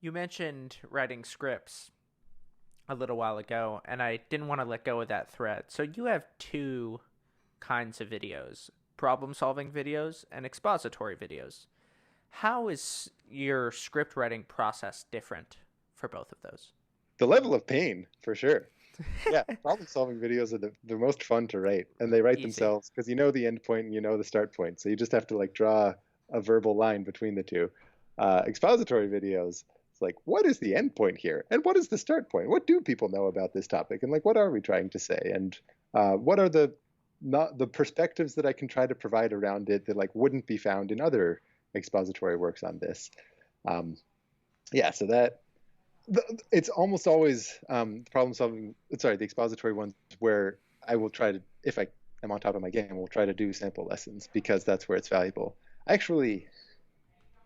You mentioned writing scripts a little while ago, and I didn't want to let go of that thread. So you have two kinds of videos: problem solving videos and expository videos. How is your script writing process different for both of those? The level of pain, for sure. Yeah, problem solving videos are the most fun to write, and they write Easy. themselves because you know the end point and you know the start point. So you just have to like draw a verbal line between the two. Expository videos, it's like, what is the end point here? And what is the start point? What do people know about this topic? And like, what are we trying to say? And what are the not the perspectives that I can try to provide around it that like wouldn't be found in other expository works on this? Um, yeah, so that it's almost always problem solving. Sorry, the expository ones where I will try to, if I am on top of my game, will try to do sample lessons because that's where it's valuable. Actually,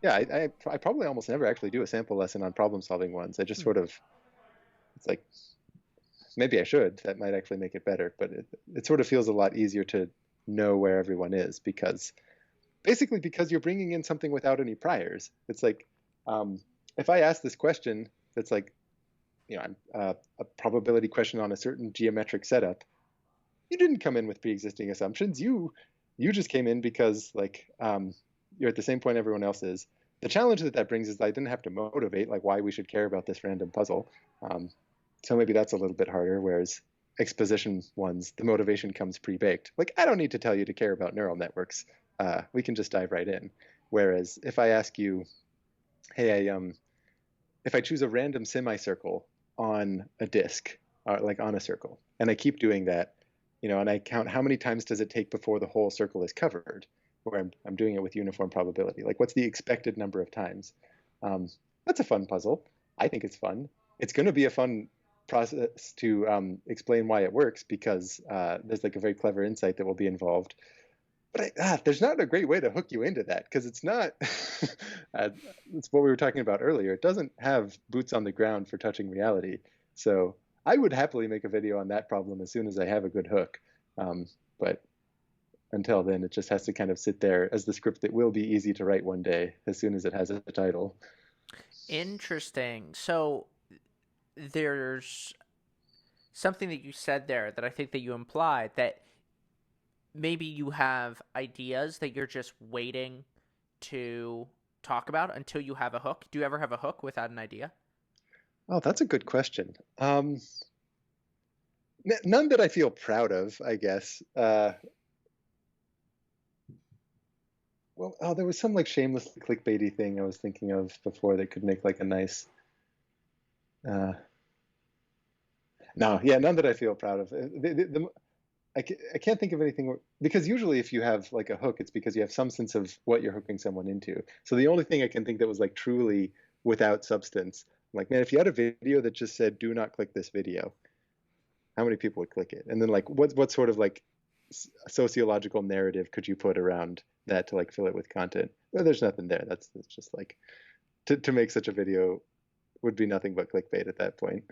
yeah, I probably almost never actually do a sample lesson on problem solving ones. I just Hmm. sort of, it's like maybe I should. That might actually make it better, but it sort of feels a lot easier to know where everyone is because basically because you're bringing in something without any priors. It's like um, if I ask this question that's like a probability question on a certain geometric setup, you didn't come in with pre-existing assumptions. You just came in because like you're at the same point everyone else is. The challenge that that brings is that I didn't have to motivate like why we should care about this random puzzle. Um, so maybe that's a little bit harder. Whereas exposition ones, the motivation comes pre-baked. Like I don't need to tell you to care about neural networks. We can just dive right in. Whereas if I ask you, hey, if I choose a random semicircle on a disk, like on a circle, and I keep doing that, and I count how many times does it take before the whole circle is covered, where I'm doing it with uniform probability. Like, what's the expected number of times? Um, that's a fun puzzle. I think it's fun. It's going to be a fun process to explain why it works because there's like a very clever insight that will be involved, but there's not a great way to hook you into that because it's not. It's what we were talking about earlier. It doesn't have boots on the ground for touching reality. So I would happily make a video on that problem as soon as I have a good hook. But until then, it just has to kind of sit there as the script that will be easy to write one day as soon as it has a title. Interesting. So there's something that you said there that I think that you implied that maybe you have ideas that you're just waiting to talk about until you have a hook. Do you ever have a hook without an idea? Oh, that's a good question. None that I feel proud of, I guess. Well, oh, there was some like shameless clickbaity thing I was thinking of before that could make like a nice. Uh, no, yeah, none that I feel proud of. I can't think of anything because usually if you have like a hook, it's because you have some sense of what you're hooking someone into. So the only thing I can think that was like truly without substance, like man, if you had a video that just said "Do not click this video," how many people would click it? And then like what sort of like sociological narrative could you put around that to like fill it with content? Well, there's nothing there. That's just like to make such a video would be nothing but clickbait at that point.